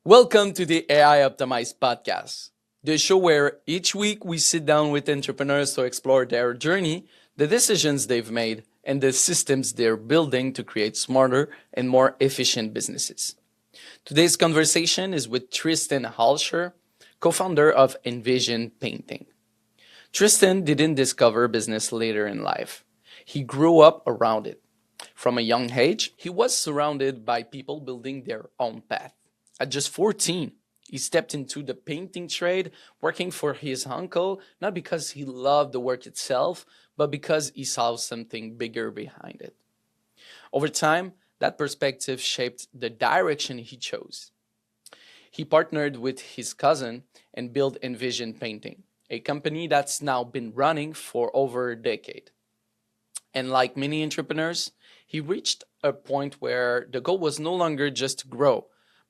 Welcome to the AI Optimized podcast, the show where each week we sit down with entrepreneurs to explore their journey, the decisions they've made, and the systems they're building to create smarter and more efficient businesses. Today's conversation is with Tristan Hulscher, co founder of Envision Painting. Tristan didn't discover business later in life, he grew up around it. From a young age, he was surrounded by people building their own path. At just 14, he stepped into the painting trade, working for his uncle, not because he loved the work itself, but because he saw something bigger behind it. Over time, that perspective shaped the direction he chose. He partnered with his cousin and built Envision Painting, a company that's now been running for over a decade. And like many entrepreneurs, he reached a point where the goal was no longer just to grow,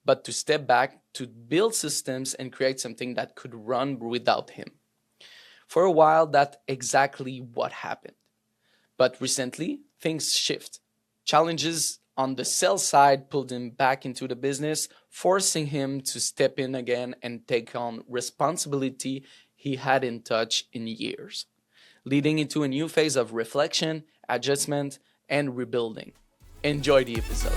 but to step back, to build systems and create something that could run without him. For a while, that's exactly what happened. But recently, things shift. Challenges on the sales side pulled him back into the business, forcing him to step in again and take on responsibility he hadn't touched in years, leading into a new phase of reflection, adjustment, and rebuilding. Enjoy the episode.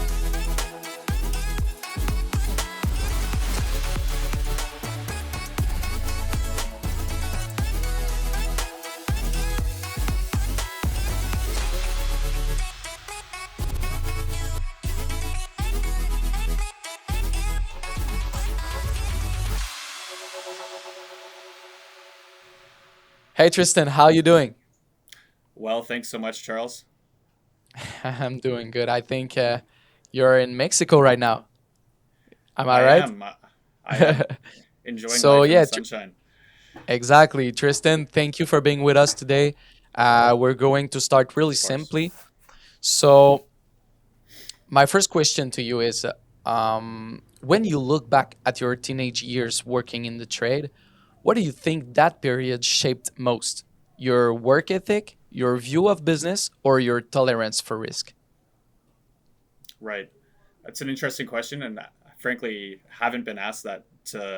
Hey Tristan, how you doing? Well, thanks so much, Charles. I'm doing good. I think you're in Mexico right now. Am I I right? am. I am enjoying So life in the yeah, sunshine. exactly. Tristan, thank you for being with us today. We're going to start really Of course. simply. So my first question to you is, when you look back at your teenage years working in the trade, what do you think that period shaped most? Your work ethic, your view of business, or your tolerance for risk? Right. That's an interesting question, and frankly, haven't been asked that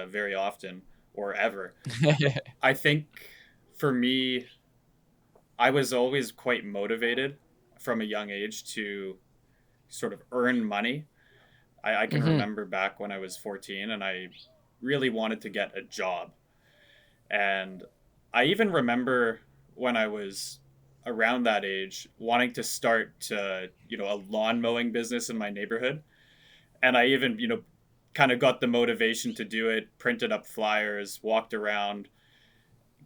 very often or ever. I think for me, I was always quite motivated from a young age to sort of earn money. I can Hmm. remember back when I was 14 and I really wanted to get a job. And I even remember when I was around that age wanting to start, a lawn mowing business in my neighborhood. And I even, kind of got the motivation to do it, printed up flyers, walked around,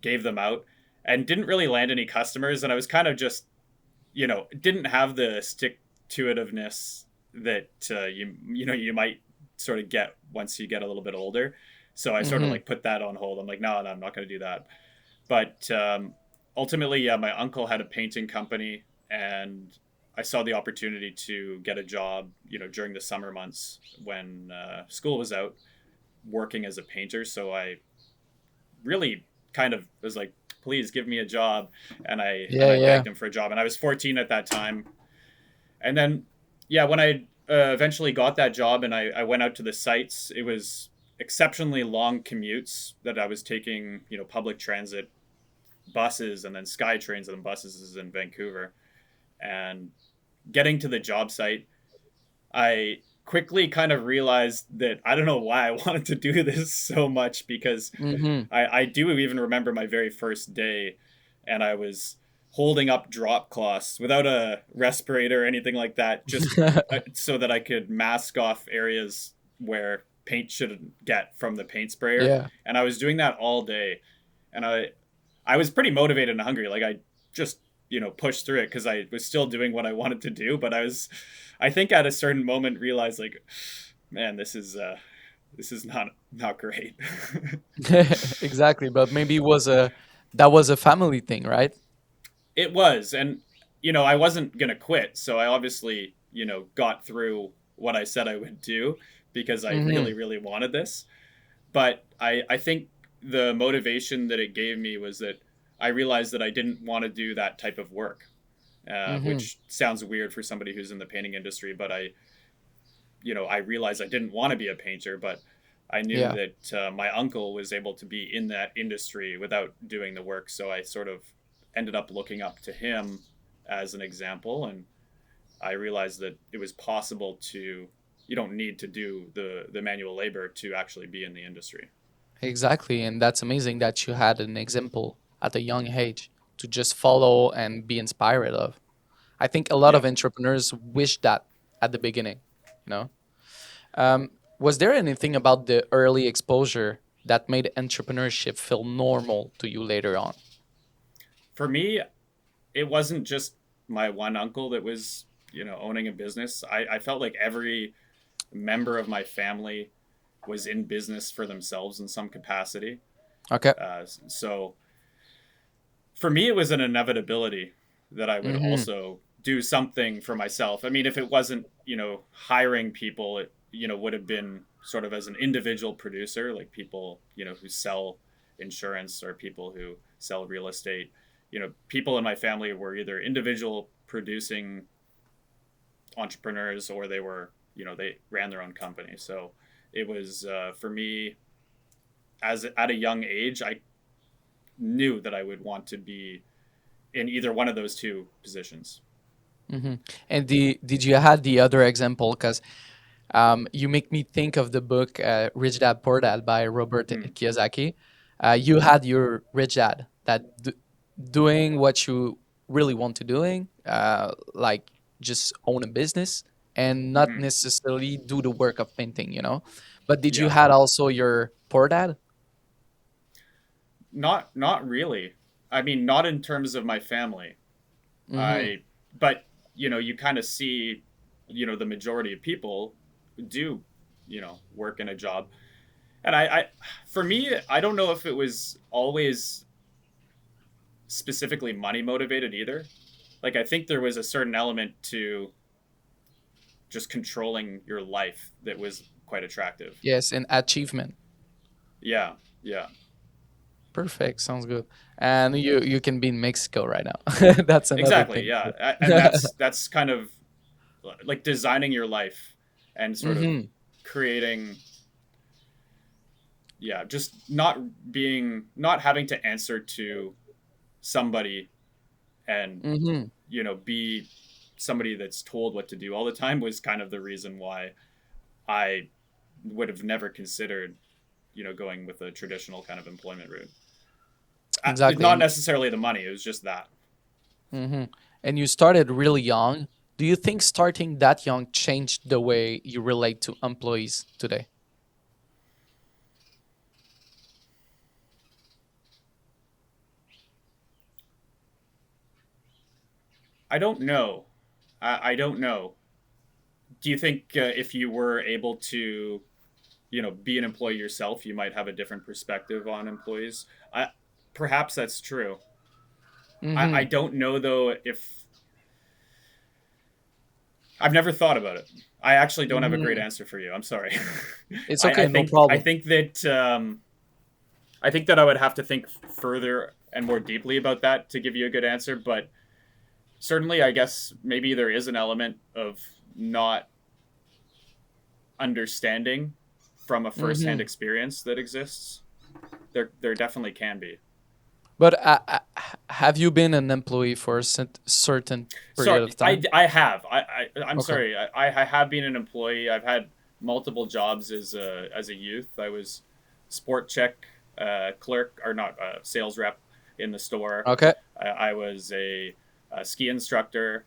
gave them out, and didn't really land any customers. And I was kind of just, didn't have the stick to itiveness that you might sort of get once you get a little bit older. So I sort of Hmm. like put that on hold. I'm like, no, I'm not going to do that. But ultimately, yeah, my uncle had a painting company, and I saw the opportunity to get a job, during the summer months when school was out, working as a painter. So I really kind of was like, please give me a job, and Yeah, I yeah. begged him for a job, and I was 14 at that time, and then yeah, when I eventually got that job and I went out to the sites, it was exceptionally long commutes that I was taking, public transit, buses, and then sky trains and then buses in Vancouver. And getting to the job site, I quickly kind of realized that I don't know why I wanted to do this so much, because Hmm. I do even remember my very first day, and I was holding up drop cloths without a respirator or anything like that, just so that I could mask off areas where paint shouldn't get from the paint sprayer. Yeah. And I was doing that all day, and I was pretty motivated and hungry. Like I just pushed through it because I was still doing what I wanted to do. But I think at a certain moment realized like, man, this is not great. Exactly. But maybe it was a that was a family thing, right? It was, and I wasn't gonna quit, so I obviously got through what I said I would do because I really Hmm. really wanted this. But I think the motivation that it gave me was that I realized that I didn't want to do that type of work, Hmm. which sounds weird for somebody who's in the painting industry. But I realized I didn't want to be a painter, but I knew Yeah, that my uncle was able to be in that industry without doing the work, so I sort of ended up looking up to him as an example, and I realized that it was possible to. You don't need to do the manual labor to actually be in the industry. exactly. And that's amazing that you had an example at a young age to just follow and be inspired of. I think a lot Yeah. of entrepreneurs wish that at the beginning, you know? Was there anything about the early exposure that made entrepreneurship feel normal to you later on? For me, it wasn't just my one uncle that was, owning a business. I felt like every member of my family was in business for themselves in some capacity. Okay. So for me, it was an inevitability that I would Mm-hmm. also do something for myself. I mean, if it wasn't, hiring people, it, would have been sort of as an individual producer, like people, who sell insurance or people who sell real estate. People in my family were either individual producing entrepreneurs or they were, they ran their own company. So it was for me as at a young age, I knew that I would want to be in either one of those two positions. Mm-hmm. And did you had the other example? Because you make me think of the book Rich Dad Poor Dad by Robert Mm, Kiyosaki. You had your rich dad that doing what you really want to doing, like just own a business and not hmm. necessarily do the work of painting, you know. But did you Yeah, had also your poor dad? not really. I mean, not in terms of my family. Mm-hmm. I but you kind of see, the majority of people do, work in a job, and I for me, I don't know if it was always specifically money motivated either. Like I think there was a certain element to just controlling your life that was quite attractive. Yes, and achievement. Yeah, yeah, Perfect. Sounds good. And you can be in Mexico right now. That's another exactly. thing. Yeah, and that's kind of like designing your life and sort of Mm-hmm. creating, yeah, just not having to answer to somebody and Mm-hmm. be somebody that's told what to do all the time was kind of the reason why I would have never considered going with a traditional kind of employment route. It's Exactly. not And necessarily the money, it was just that. mm-hmm. And you started really young. Do you think starting that young changed the way you relate to employees today? I don't know. I don't know. Do you think if you were able to be an employee yourself, you might have a different perspective on employees? Perhaps that's true. I Mm-hmm. don't know though if I've never thought about it. I actually don't have a great Mm-hmm. answer for you. I'm sorry. It's I, I okay, no think I problem. think that I think that I would have to think further and more deeply about that to give you a good answer. But certainly, I guess maybe there is an element of not understanding from a firsthand Mm-hmm. experience that exists. There definitely can be. But have you been an employee for a certain period Sorry, of time? I have. I'm Okay. sorry. I have been an employee. I've had multiple jobs as a youth. I was sport check clerk or not sales rep in the store. Okay. I was a ski instructor.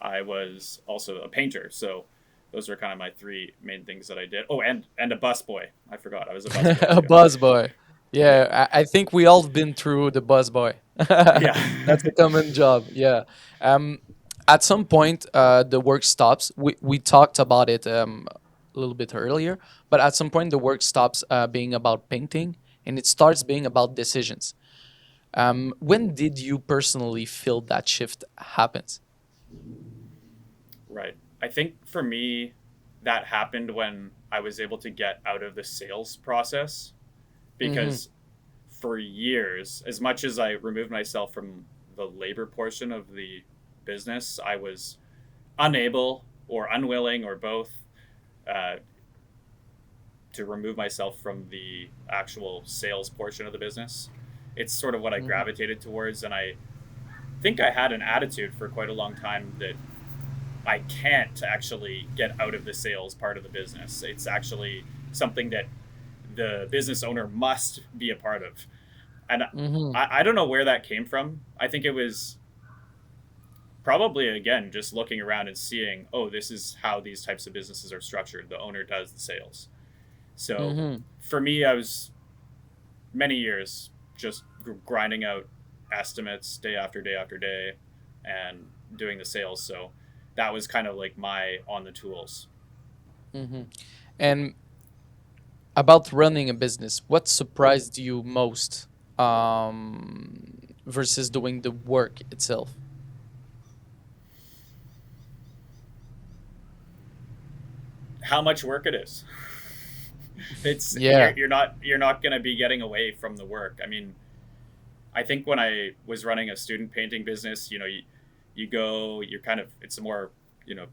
I was also a painter. So those are kind of my three main things that I did. Oh, and a bus boy. I forgot. I was a bus boy A too. buzz boy. Yeah. Yeah, I think we all been through the buzz boy. Yeah. That's a common job. Yeah. Um, at some point, the work stops. We talked about it a little bit earlier, but at some point, the work stops being about painting and it starts being about decisions. When did you personally feel that shift happens? Right. I think for me, that happened when I was able to get out of the sales process Mm-hmm. because for years, as much as I removed myself from the labor portion of the business, I was unable or unwilling or both uh, to remove myself from the actual sales portion of the business. It's sort of what I Mm-hmm. gravitated towards, and I think I had an attitude for quite a long time that I can't actually get out of the sales part of the business. It's actually something that the business owner must be a part of. And Mm-hmm. I don't know where that came from. I think it was probably, again, just looking around and seeing, oh, this is how these types of businesses are structured. The owner does the sales. So Mm-hmm. for me, I was many years just grinding out estimates day after day after day and doing the sales. So that was kind of like my on the tools. Mm-hmm. And about running a business, what surprised you most versus doing the work itself? How much work it is. It's Yeah. you're not going to be getting away from the work. I mean, I think when I was running a student painting business, you go, you're kind of, it's a more,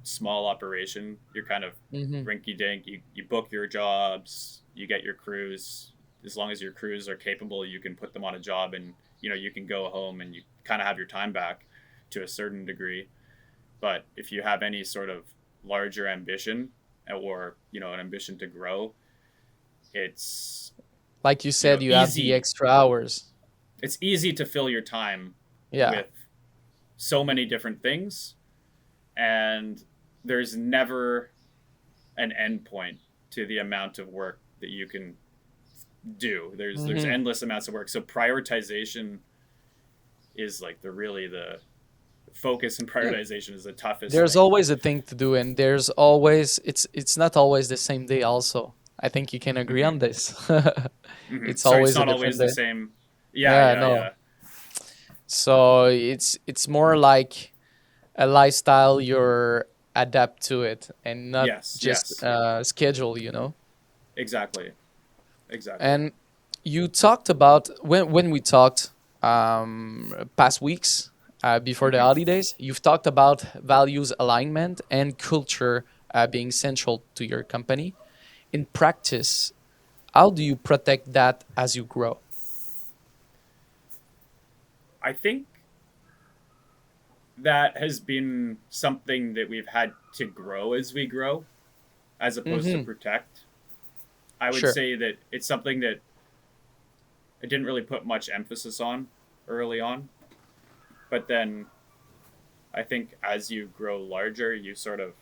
small operation. You're kind of Mm-hmm. rinky dink. You book your jobs, you get your crews. As long as your crews are capable, you can put them on a job, and, you can go home and you kind of have your time back to a certain degree. But if you have any sort of larger ambition, or, an ambition to grow, it's, Like you said, you have the easy. extra hours. It's easy to fill your time Yeah. with so many different things, and there's never an end point to the amount of work that you can do. There's Mm-hmm. endless amounts of work. So prioritization is like the focus, and Yeah. prioritization is the toughest There's thing. always a thing to do, and there's always it's not always the same day. Also, I think you can agree Mm-hmm. on this. Mm-hmm. It's Sorry, it's always a not always different the day. same. Yeah, Yeah, yeah, no. yeah. So it's more like a lifestyle you're adapt to it and not Yes, just yes. schedule, you know. Exactly. Exactly. And you talked about when we talked past weeks before the Mm-hmm. holidays, you've talked about values alignment and culture being central to your company. In practice, how do you protect that as you grow? I think that has been something that we've had to grow as we grow, as opposed to Mm-hmm. protect. I would Sure. say that it's something that I didn't really put much emphasis on early on. But then I think as you grow larger, you sort of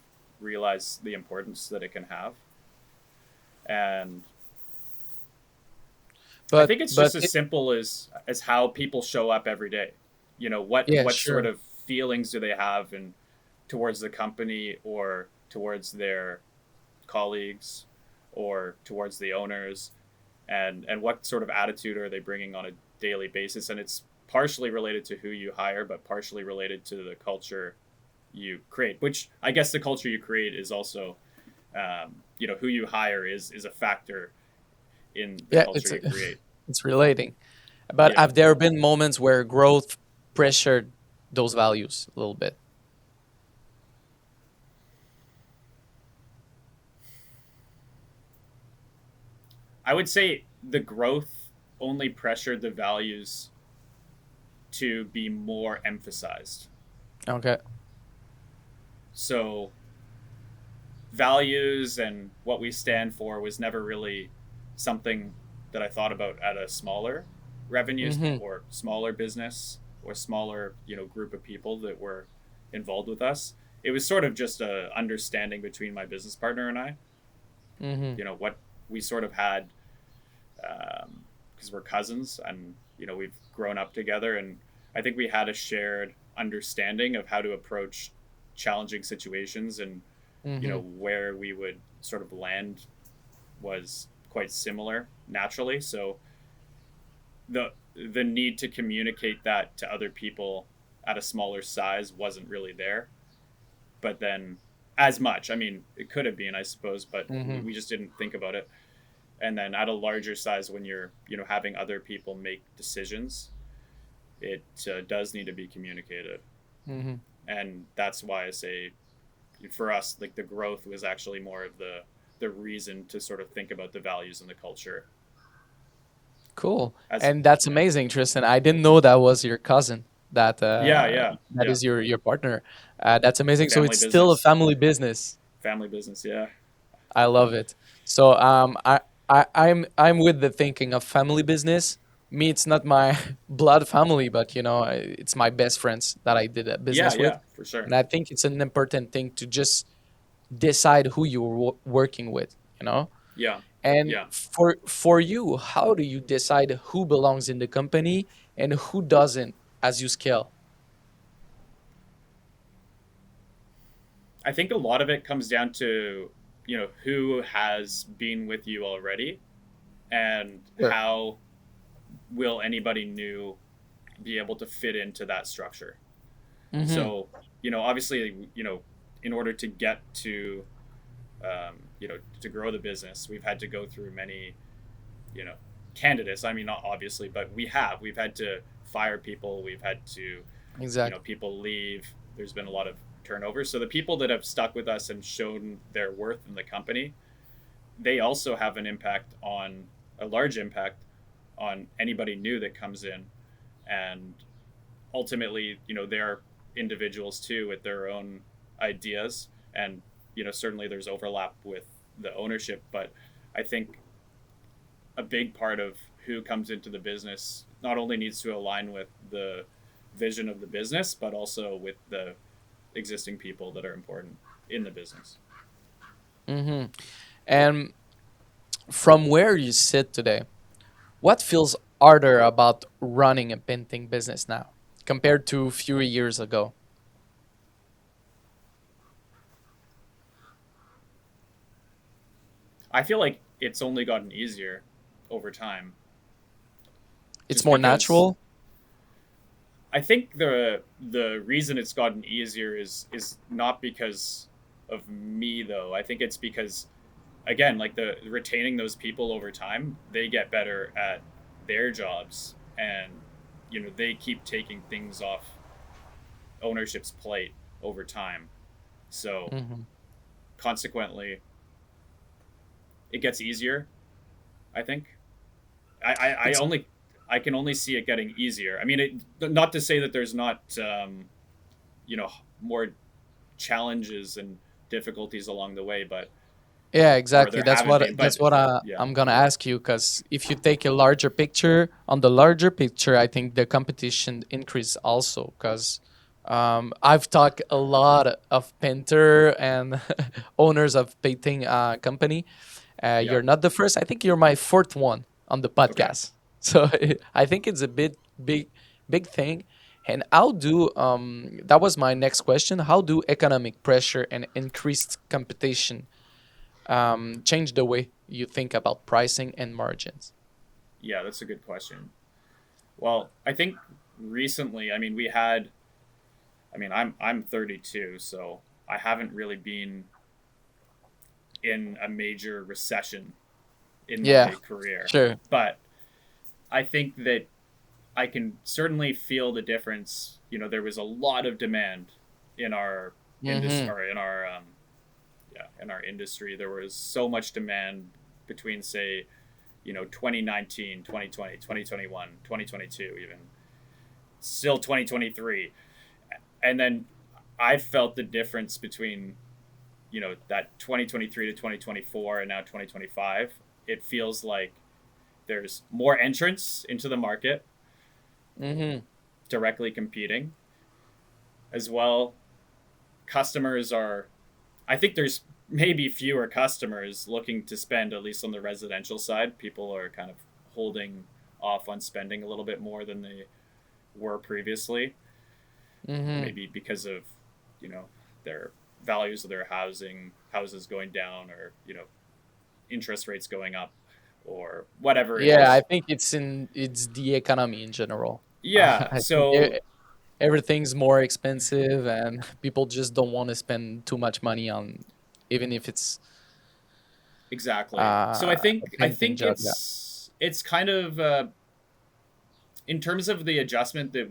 realize the importance that it can have. And I think it's But just as it, simple as how people show up every day. yeah, What sort sure. of feelings do they have, and towards the company, or towards their colleagues, or towards the owners, and what sort of attitude are they bringing on a daily basis. And it's partially related to who you hire, but partially related to the culture you create, which I guess the culture you create is also, who you hire is a factor in the Yeah, culture you create. it's relating. But Yeah. have there been moments where growth pressured those values a little bit? I would say the growth only pressured the values to be more emphasized. Okay. So values and what we stand for was never really something that I thought about at a smaller revenues Mm-hmm. or smaller business or smaller, group of people that were involved with us. It was sort of just a understanding between my business partner and I. Mm-hmm. What we sort of had, because we're cousins, and we've grown up together, and I think we had a shared understanding of how to approach challenging situations, and Mm-hmm. where we would sort of land was quite similar naturally. So the need to communicate that to other people at a smaller size wasn't really there. But then, as much, I mean, it could have been, I suppose, but Mm-hmm. we just didn't think about it. And then at a larger size, when you're having other people make decisions, it does need to be communicated. Mm-hmm. And that's why I say, for us, like, the growth was actually more of the the reason to sort of think about the values and the culture Cool. as And that's yeah. amazing, Tristan. I didn't know that was your cousin. That Yeah, yeah, that yeah. is your partner. That's amazing. So Family it's still a business. family business. Family business, yeah. I love it. So I'm with the thinking of family business. Me, it's not my blood family, but it's my best friends that I did a Yeah, business with, yeah, for sure. and I think it's an important thing to just decide who you're working with. Yeah. And Yeah. for you, how do you decide who belongs in the company and who doesn't as you scale? I think a lot of it comes down to, who has been with you already and Sure. how will anybody new be able to fit into that structure. Mm-hmm. So, obviously, in order to get to, to grow the business, we've had to go through many, you know, candidates. I mean, not obviously, but we've had to fire people. We've had to, Exactly. people leave. There's been a lot of turnover. So the people that have stuck with us and shown their worth in the company, they also have an impact on a large impact on anybody new that comes in. And ultimately, they're individuals too with their own ideas. And, certainly there's overlap with the ownership. But I think a big part of who comes into the business not only needs to align with the vision of the business, but also with the existing people that are important in the business. Mm-hmm. And from where you sit today, what feels harder about running a painting business now compared to a few years ago? I feel like it's only gotten easier over time, It's just more because natural. I think the reason it's gotten easier is not because of me though. I think it's because, again, like the retaining those people over time, they get better at their jobs, and they keep taking things off ownership's plate over time. So Hmm. consequently, it gets easier. I think I It's only I can only see it getting easier. I mean, not to say that there's not you know more challenges and difficulties along the way, but Yeah, or exactly. there That's haven't what been. But that's what yeah, I'm gonna ask you. Because if you take a larger picture, on the larger picture, I think the competition increase also. Because I've talked a lot of painter and owners of painting company. yeah, You're not the first. I think you're my fourth one on the okay. podcast. So I think it's a big thing. And how do that was my next question. How do economic pressure and increased competition change the way you think about pricing and margins? Yeah, that's a good question. Well, I think recently, I mean, we had. I mean, I'm 32, so I haven't really been in a major recession in Yeah, my career, sure. but I think that I can certainly feel the difference. There was a lot of demand in our industry, Mm-hmm. or in our industry. There was so much demand between, say, 2019, 2020, 2021, 2022, even still 2023. And then I felt the difference between, that 2023 to 2024 and now 2025. It feels like there's more entrants into the market Mm-hmm. directly competing as well. Customers are, I think there's maybe fewer customers looking to spend, at least on the residential side. People are kind of holding off on spending a little bit more than they were previously, Mm-hmm. maybe because of, you know, their values of their houses going down, or, interest rates going up, or whatever it Yeah, I is. think it's the economy in general. Yeah. I think So everything's more expensive, and people just don't want to spend too much money on, even if it's exactly. So a I painting think job. Yeah. it's kind of in terms of the adjustment that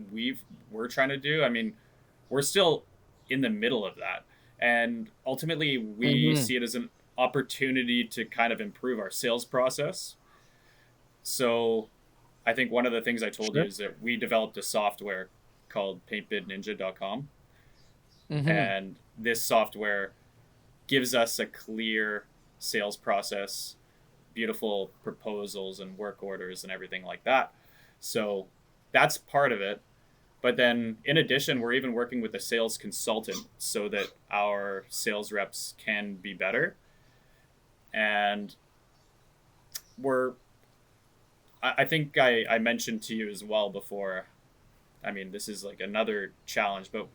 we're trying to do. I mean, we're still in the middle of that, and ultimately we Mm-hmm. see it as an opportunity to kind of improve our sales process. So I think one of the things I told you Sure. is that we developed a software called paintbidninja.com. Mm-hmm. And this software gives us a clear sales process, beautiful proposals and work orders and everything like that. So that's part of it. But then, in addition, we're even working with a sales consultant so that our sales reps can be better. And we're, I think I mentioned to you as well before. I mean, this is like another challenge, but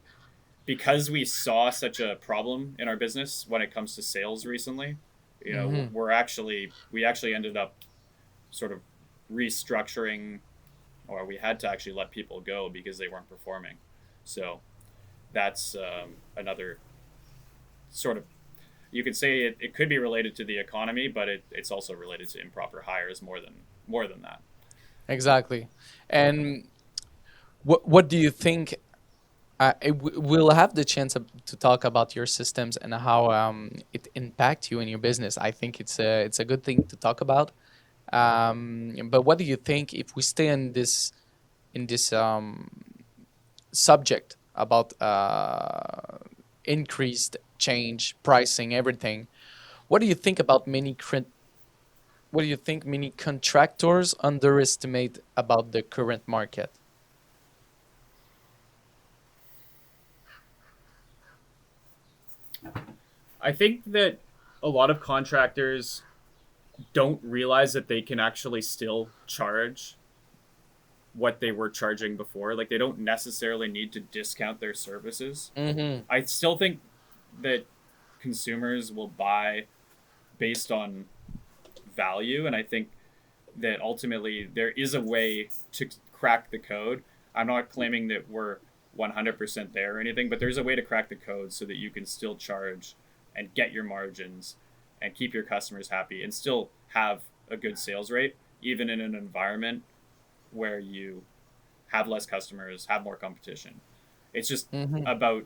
because we saw such a problem in our business when it comes to sales recently, Mm-hmm. we actually ended up sort of restructuring, or we had to actually let people go because they weren't performing. So that's another sort of, you could say it could be related to the economy, but it's also related to improper hires more than that. Exactly. And what do you think? We'll have the chance to talk about your systems and how it impact you in your business. I think it's a good thing to talk about. But what do you think if we stay in this subject about increased change, pricing, everything? What do you think about what do you think many contractors underestimate about the current market? I think that a lot of contractors don't realize that they can actually still charge what they were charging before. Like they don't necessarily need to discount their services. Mm-hmm. I still think that consumers will buy based on value, and I think that ultimately there is a way to crack the code. I'm not claiming that we're 100% there or anything, but there's a way to crack the code so that you can still charge and get your margins and keep your customers happy and still have a good sales rate, even in an environment where you have less customers, have more competition. It's just Mm-hmm. about,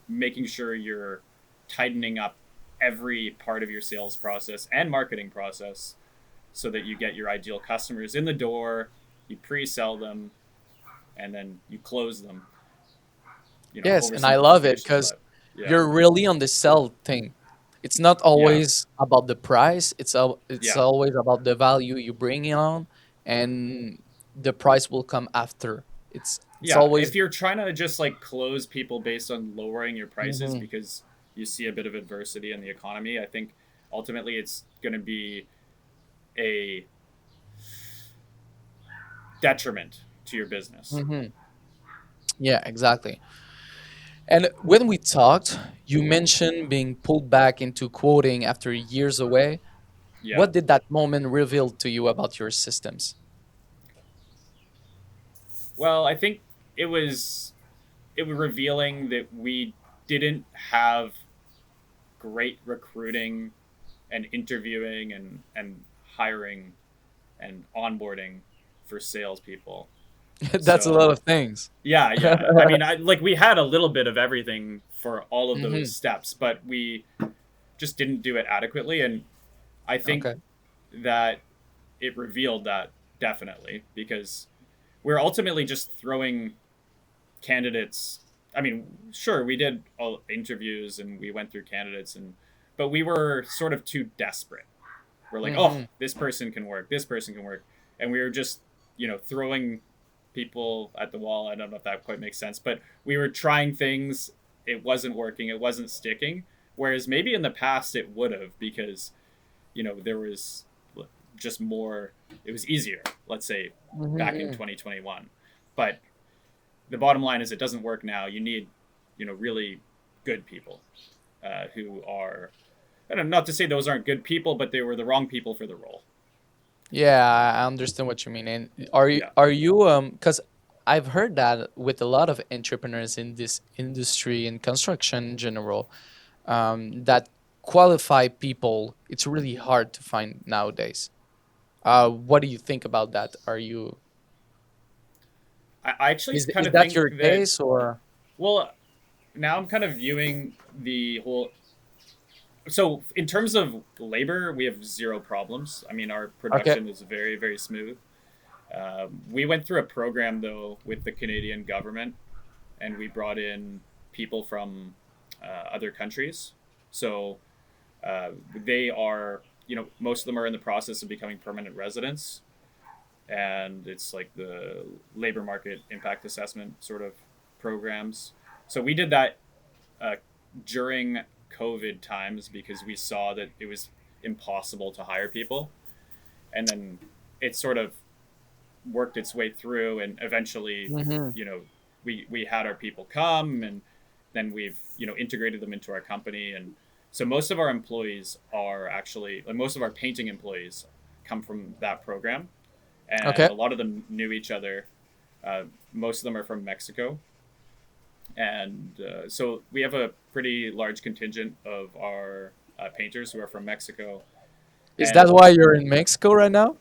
making sure you're tightening up every part of your sales process and marketing process so that you get your ideal customers in the door, you pre-sell them, and then you close them. Yes, and I love it Oversimplification, because but yeah, you're really on the sell thing. It's not yeah, always about the price. It's yeah, always about the value you bring on, and the price will come after. It's yeah. always. If you're trying to just like close people based on lowering your prices Mhm. because you see a bit of adversity in the economy, I think ultimately it's going to be a detriment to your business. Mhm. Yeah, exactly. And when we talked, you mentioned being pulled back into quoting after years away. Yeah. What did that moment reveal to you about your systems? Well, I think it was revealing that we didn't have great recruiting and interviewing and hiring and onboarding for salespeople. That's a lot So of things. yeah, yeah. I mean, we had a little bit of everything for all of those Hmm. steps, but we just didn't do it adequately. And I think Okay. that it revealed that definitely because we're ultimately just throwing candidates. I mean, sure, we did all interviews and we went through candidates but we were sort of too desperate. We're like, oh, Hmm. this person can work, this person can work, and we were just throwing people at the wall. I don't know if that quite makes sense, but we were trying things. It wasn't working. It wasn't sticking. Whereas maybe in the past it would have because there was just more. It was easier. Let's say back in Hmm. 2021, but the bottom line is it doesn't work now. You need really good people who are. I don't know, not to say those aren't good people, but they were the wrong people for the role. Yeah, I understand what you mean. And Yeah. are you because I've heard that with a lot of entrepreneurs in this industry in construction in general, that qualified people, it's really hard to find nowadays. What do you think about that? Are you I actually kind is of that think your that, case or? well, now I'm kind of viewing the whole So in terms of labor, we have zero problems. I mean, our Okay. production is very, very smooth. We went through a program though with the Canadian government, and we brought in people from other countries. So they are, most of them are in the process of becoming permanent residents, and it's like the labor market impact assessment sort of programs. So we did that uh, during COVID times because we saw that it was impossible to hire people, and then it sort of worked its way through, and eventually, Mm-hmm. we had our people come, and then we've integrated them into our company. And so most of our employees are actually, like, most of our painting employees come from that program, and Okay. a lot of them knew each other. Most of them are from Mexico, and so we have a pretty large contingent of our painters who are from Mexico. Is that And why you're in Mexico right now?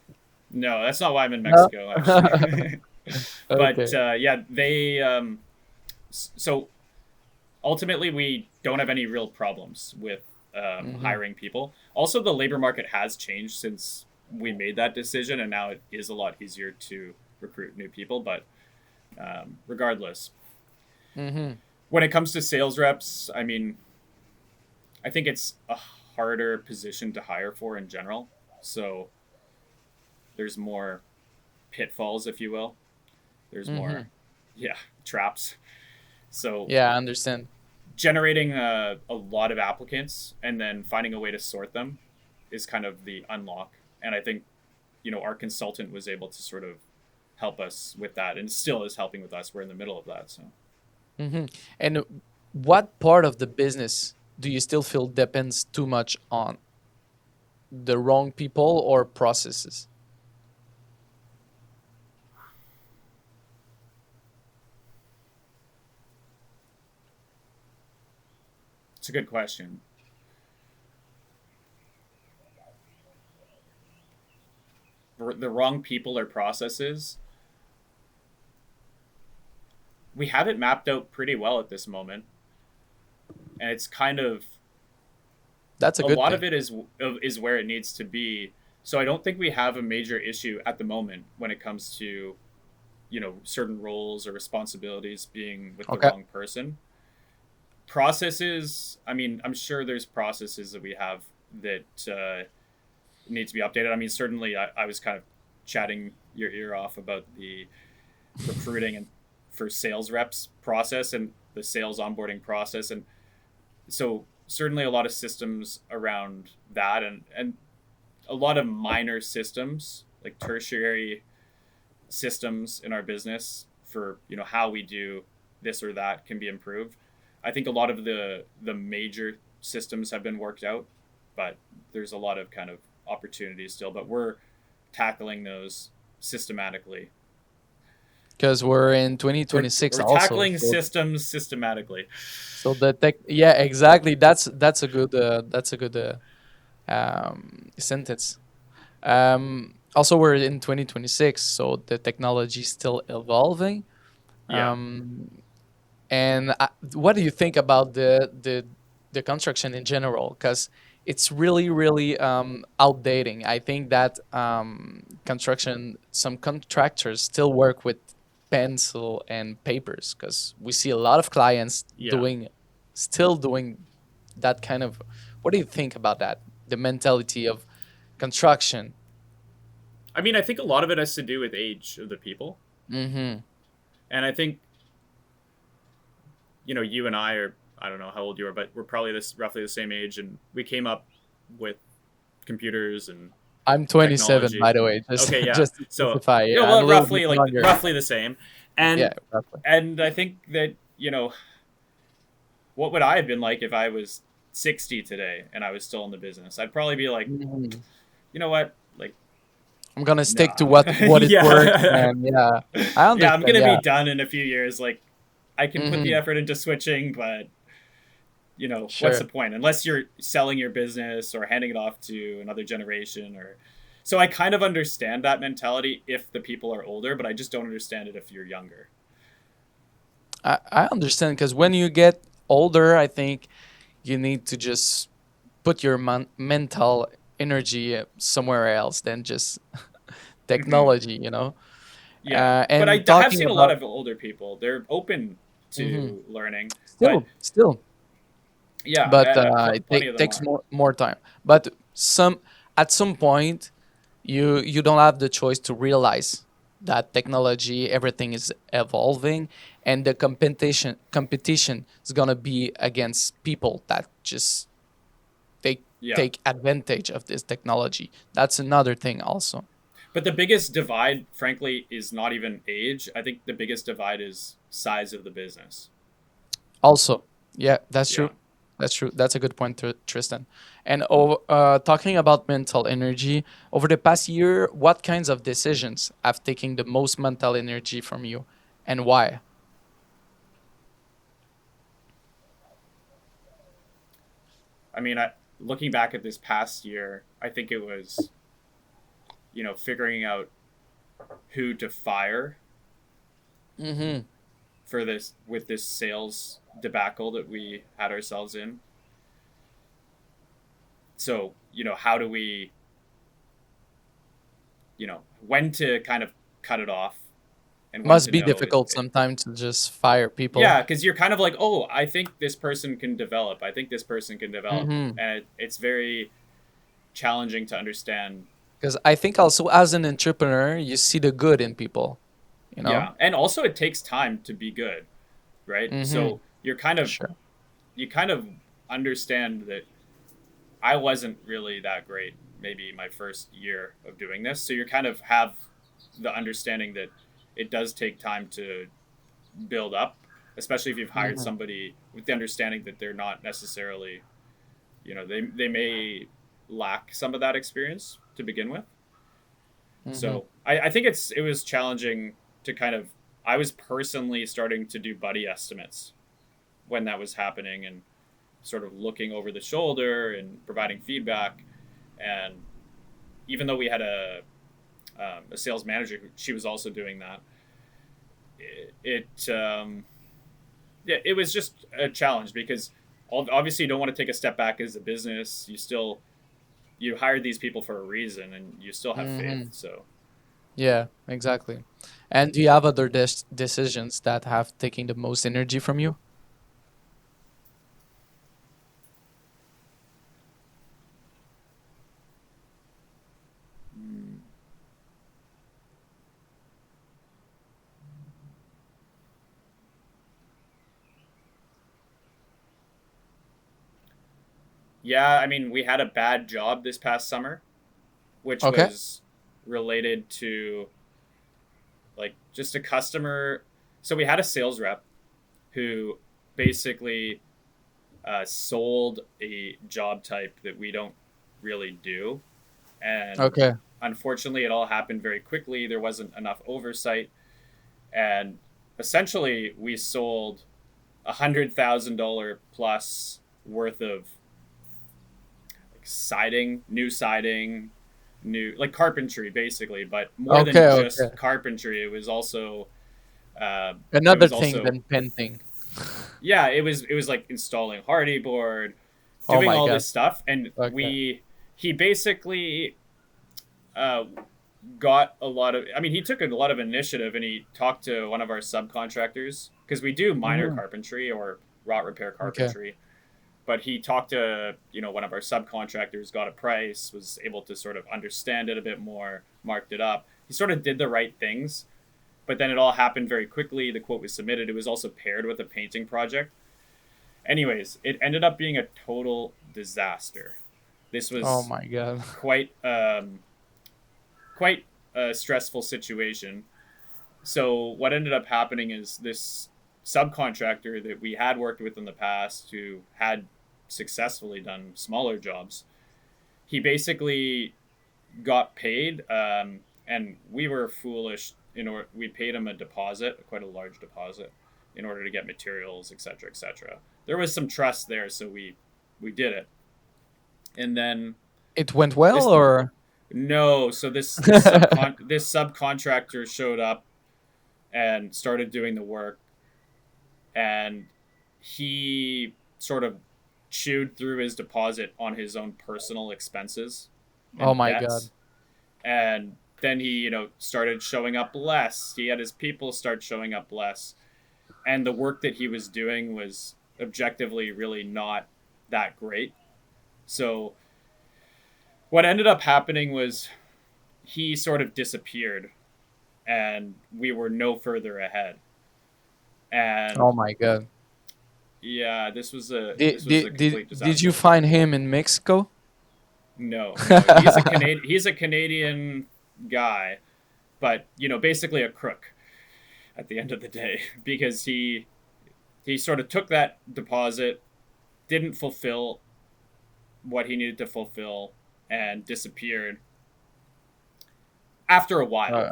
no, that's not why I'm in No. Mexico, actually. But Okay. yeah, they so ultimately we don't have any real problems with Mm-hmm. hiring people. Also, the labor market has changed since we made that decision, and now it is a lot easier to recruit new people. But regardless, Mm-hmm. when it comes to sales reps, I mean, I think it's a harder position to hire for in general. So there's more pitfalls, if you will. There's Mm-hmm. more, yeah, traps. So Yeah, I understand. generating a lot of applicants and then finding a way to sort them is kind of the unlock. And I think, our consultant was able to sort of help us with that, and still is helping with us. We're in the middle of that. So Mm-hmm. And what part of the business do you still feel depends too much on the wrong people or processes? it's a good question. The wrong people or processes, we have it mapped out pretty well at this moment. And it's kind of, That's a a good lot of thing. it is where it needs to be. So I don't think we have a major issue at the moment when it comes to, certain roles or responsibilities being with the Okay. wrong person. Processes, I mean, I'm sure there's processes that we have that need to be updated. I mean, certainly I was kind of chatting your ear off about the recruiting and for sales reps process and the sales onboarding process. And so certainly a lot of systems around that, and a lot of minor systems like tertiary systems in our business for how we do this or that can be improved. I think a lot of the major systems have been worked out, but there's a lot of kind of opportunities still, but we're tackling those systematically. Because we're in we're, 2026 we're also. tackling So systems systematically. the tech, yeah, exactly. That's a good sentence. Also, we're in 2026, so the technology is still evolving. Yeah. Um, and what do you think about the construction in general? Because it's really, really outdating. I think that some contractors still work with pencil and papers because we see a lot of clients Yeah. still doing that kind of. What do you think about that? The mentality of construction. I mean, I think a lot of it has to do with age of the people. Mm-hmm. And I think, you and I are, I don't know how old you are, but we're probably this roughly the same age, and we came up with computers and I'm 27, by technology. the way. Just Okay, yeah. just to So, specify. yeah, Yeah, I'm well, a little bit like younger. roughly the same. Yeah, And roughly. and I think that, what would I have been like if I was 60 today and I was still in the business? I'd probably be like, Mhm. you know what? Like, I'm gonna stick to nah. what it works, Yeah. and yeah, I Yeah, I'm understand. gonna be Yeah. done in a few years. Like, I can put the Hmm. effort into switching, but what's the Sure. point? Unless you're selling your business or handing it off to another generation. Or so I kind of understand that mentality if the people are older, but I just don't understand it if you're younger. I understand because when you get older, I think you need to just put your mental energy somewhere else than just Hmm. technology, Yeah, but and I have talking seen a lot about. of older people. They're open Mhm. to learning, but Still, yeah, but it plenty of them takes are. more time. But at some point, you don't have the choice to realize that technology, everything is evolving, and the competition is gonna be against people that just take Yeah, take advantage of this technology. That's another thing also. but the biggest divide, frankly, is not even age. I think the biggest divide is size of the business. Also, yeah, that's Yeah. true. That's true. That's a good point, Tristan. And talking about mental energy, over the past year, what kinds of decisions have taken the most mental energy from you, and why? I mean, looking back at this past year, I think it was, figuring out who to fire Mm-hmm. for this with this sales debacle that we had ourselves in. So, how do we, when to kind of cut it off and when Must to be know difficult sometimes to just fire people. yeah, because you're kind of like, oh, I think this person can develop. I think this person can develop. Mm-hmm. And it's very challenging to understand. Because I think also as an entrepreneur, you see the good in people. You know. Yeah. And also it takes time to be good, right? Mm-hmm. So Sure. you kind of understand that I wasn't really that great maybe my first year of doing this. So you kind of have the understanding that it does take time to build up, especially if you've hired Mm-hmm. somebody with the understanding that they're not necessarily, they may lack some of that experience to begin with. Mm-hmm. So I think it was challenging to kind of, I was personally starting to do buddy estimates when that was happening and sort of looking over the shoulder and providing feedback. And even though we had a sales manager, she was also doing that. It yeah, it was just a challenge because obviously you don't want to take a step back as a business. You hired these people for a reason, and you still have faith. Mm-hmm. So Yeah, exactly. And do you have other decisions that have taken the most energy from you? mm, yeah, I mean, we had a bad job this past summer, which Okay. was related to like just a customer. So we had a sales rep who basically sold a job type that we don't really do. And Okay. unfortunately, it all happened very quickly. There wasn't enough oversight. And essentially, we sold $100,000 plus worth of like siding, new like carpentry, basically. But more than Okay. just Okay. carpentry, it Another was thing also than painting. yeah, it was like installing hardy board, Oh doing my all god. this stuff, and Okay. he basically uh, got a lot of. I mean, he took a lot of initiative, and he talked to one of our subcontractors because we do minor Hmm. carpentry or wrought repair Okay. carpentry. But he talked to one of our subcontractors, got a price, was able to sort of understand it a bit more, marked it up. He sort of did the right things, but then it all happened very quickly. The quote was submitted. It was also paired with a painting project. Anyways, it ended up being a total disaster. This Oh was my god. quite quite a stressful situation. So what ended up happening is this subcontractor that we had worked with in the past who had successfully done smaller jobs, he basically got paid, and we were foolish. We paid him a deposit, quite a large deposit, in order to get materials, etc., etc. There was some trust there, so we did it. And then It went well, this or? no, so this subcontractor showed up and started doing the work, and he sort of chewed through his deposit on his own personal expenses Oh and my God. debts. And then he, started showing up less. He had his people start showing up less. And the work that he was doing was objectively really not that great. So what ended up happening was he sort of disappeared and we were no further ahead. Oh And my God. yeah, this was a Did this was a did did, complete did you disaster. find him in Mexico? No, he's a Canadian guy, but basically a crook at the end of the day because he sort of took that deposit, didn't fulfill what he needed to fulfill, and disappeared after a while. Uh,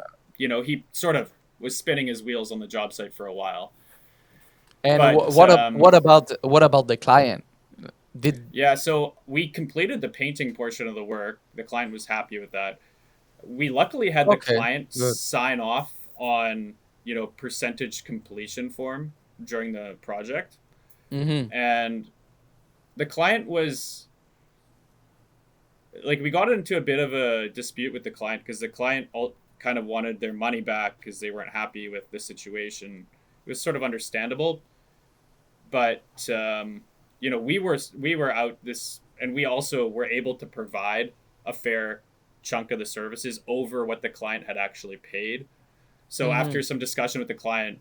He sort of was spinning his wheels on the job site for a while. and But what about the client? Did yeah, so we completed the painting portion of the work. The client was happy with that. We luckily had the Okay, client good. sign off on, percentage completion form during the project. Mm-hmm. And the client was like, we got into a bit of a dispute with the client because the client all kind of wanted their money back because they weren't happy with the situation. It was sort of understandable, but we were out this, and we also were able to provide a fair chunk of the services over what the client had actually paid. So Mm-hmm. after some discussion with the client,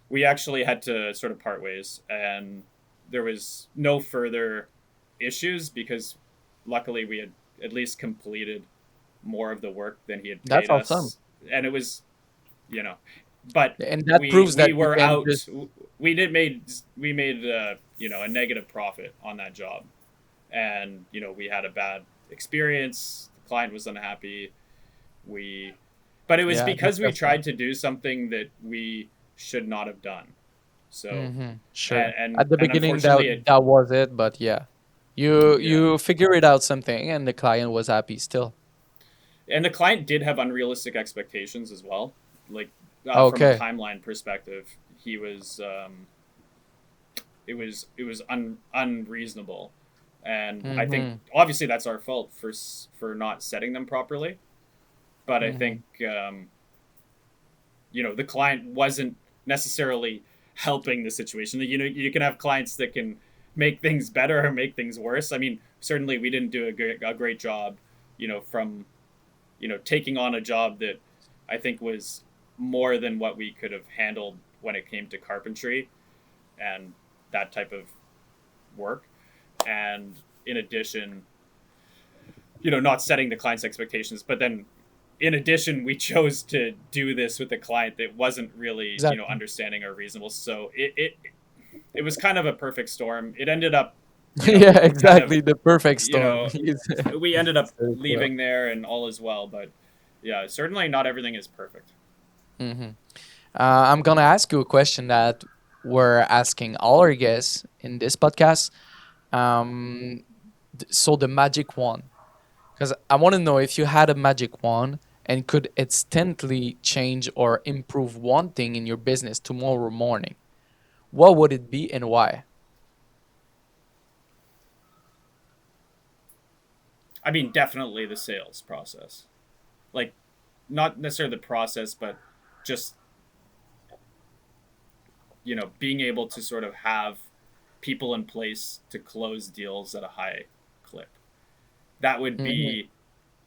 we actually had to sort of part ways, and there was no further issues because luckily we had at least completed more of the work than he had That's paid awesome. us, and it was, you know, but And that we proves that we you were can out. just We made a negative profit on that job, and we had a bad experience. The client was unhappy. We But it was yeah, because we disgusting. tried to do something that we should not have done. So, Mm-hmm. Sure. and and, At the and beginning unfortunately, that was it, but yeah. You yeah. you figure it out something and the client was happy still. And the client did have unrealistic expectations as well. Like, from a Okay. timeline perspective, he was it was unreasonable, and I think Mm-hmm. obviously that's our fault for not setting them properly. But I Mm-hmm. think the client wasn't necessarily helping the situation. You can have clients that can make things better or make things worse. I mean, certainly we didn't do a great job, from taking on a job that I think was more than what we could have handled when it came to carpentry and that type of work. And in addition, not setting the client's expectations, but then in addition, we chose to do this with a client that wasn't really, Exactly. understanding or reasonable. So it was kind of a perfect storm. It ended up, Yeah, kind of, exactly. The perfect you storm. know, we ended up Said it well. leaving there and all is well. But yeah, certainly not everything is perfect. Mm-hmm. I'm gonna ask you a question that we're asking all our guests in this podcast. Um, so the magic wand, because I want to know if you had a magic wand and could instantly change or improve one thing in your business tomorrow morning, what would it be and why? I mean, definitely the sales process. Like, not necessarily the process, but just, being able to sort of have people in place to close deals at a high clip. That would Hmm. be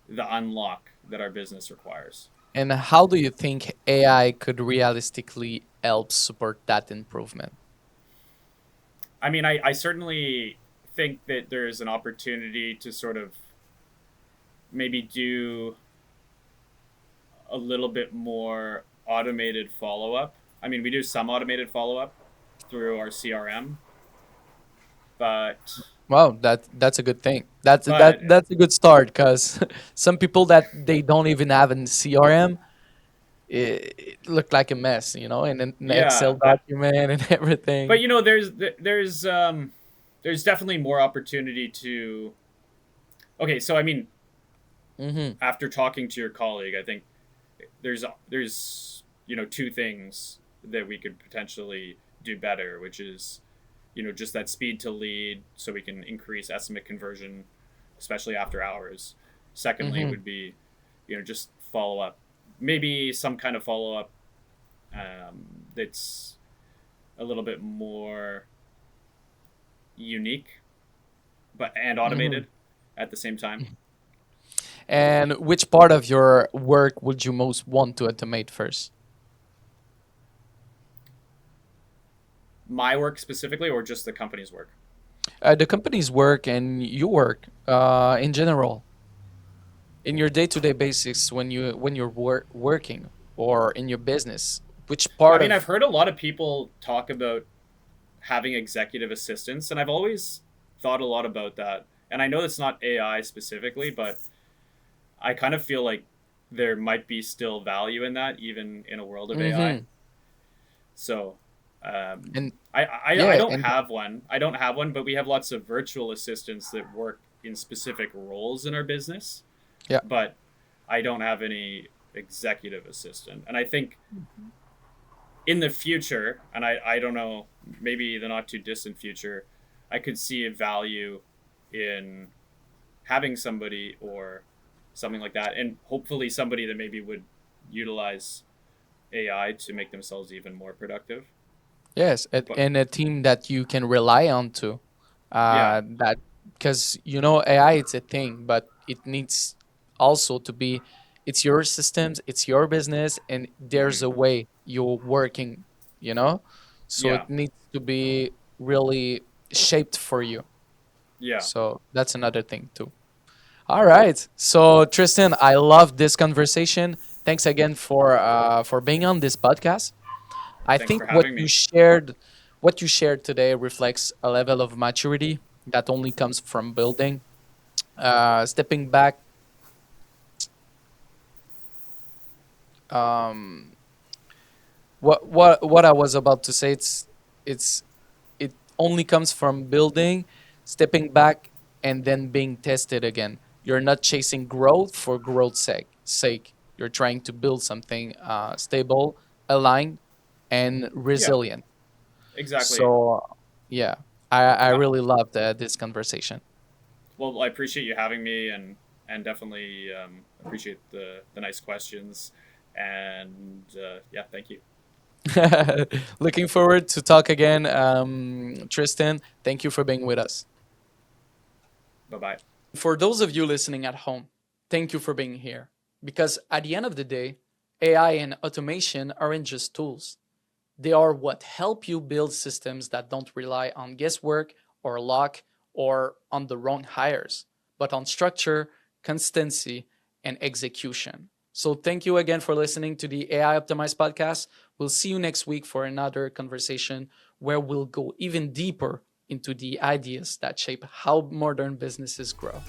the unlock that our business requires. And how do you think AI could realistically help support that improvement? I mean, I certainly think that there's an opportunity to sort of maybe do a little bit more automated follow up. I mean, we do some automated follow up through our CRM, but Wow, that's a good thing. but That's a good start because some people that they don't even have in CRM, it look like a mess, in an Excel yeah, document and but everything. there's definitely more opportunity to. Okay, so I mean, Mm-hmm. after talking to your colleague, I think there's two things that we could potentially do better, which is just that speed to lead so we can increase estimate conversion, especially after hours. Secondly, Mm-hmm. would be, just follow up, maybe some kind of follow up that's a little bit more unique, but and Mm-hmm. automated at the same time. And which part of your work would you most want to automate first? My work specifically, or just the company's work? The company's work and your work in general, in your day-to-day basis when you're working or in your business. Which I part mean, I've of heard a lot of people talk about having executive assistants, and I've always thought a lot about that. And I know it's not AI specifically, but I kind of feel like there might be still value in that, even in a world of AI. hmm So, um, and I yeah, don't and have one. I don't have one, but we have lots of virtual assistants that work in specific roles in our business. yeah. But I don't have any executive assistant. And I think in the future, and I don't know, maybe the not too distant future, I could see a value in having somebody or something like that, and hopefully somebody that maybe would utilize AI to make themselves even more productive. Yes, But and a team that you can rely on to, yeah, that because AI it's a thing, but it needs also to be, it's your systems, it's your business, and there's hmm, a way you're working, you know, so yeah, it needs to be really shaped for you. yeah. So that's another thing too. All right, so Tristan, I love this conversation. Thanks again for being on this podcast. I Thanks for think what having you me. shared today reflects a level of maturity that only comes from building. Stepping back, um, what I was about to say, it's it only comes from building, stepping back, and then being tested again. You're not chasing growth for growth's sake. You're trying to build something stable, aligned, and Yeah, resilient. exactly. So, yeah, I Uh, really loved this conversation. well, I appreciate you having me, and definitely appreciate the nice questions. And yeah, thank you. Looking forward to talk again, Tristan. Thank you for being with us. Bye bye. For those of you listening at home, thank you for being here. Because at the end of the day, AI and automation aren't just tools. They are what help you build systems that don't rely on guesswork or luck or on the wrong hires, but on structure, consistency, and execution. So thank you again for listening to the AI Optimized podcast. We'll see you next week for another conversation where we'll go even deeper into the ideas that shape how modern businesses grow.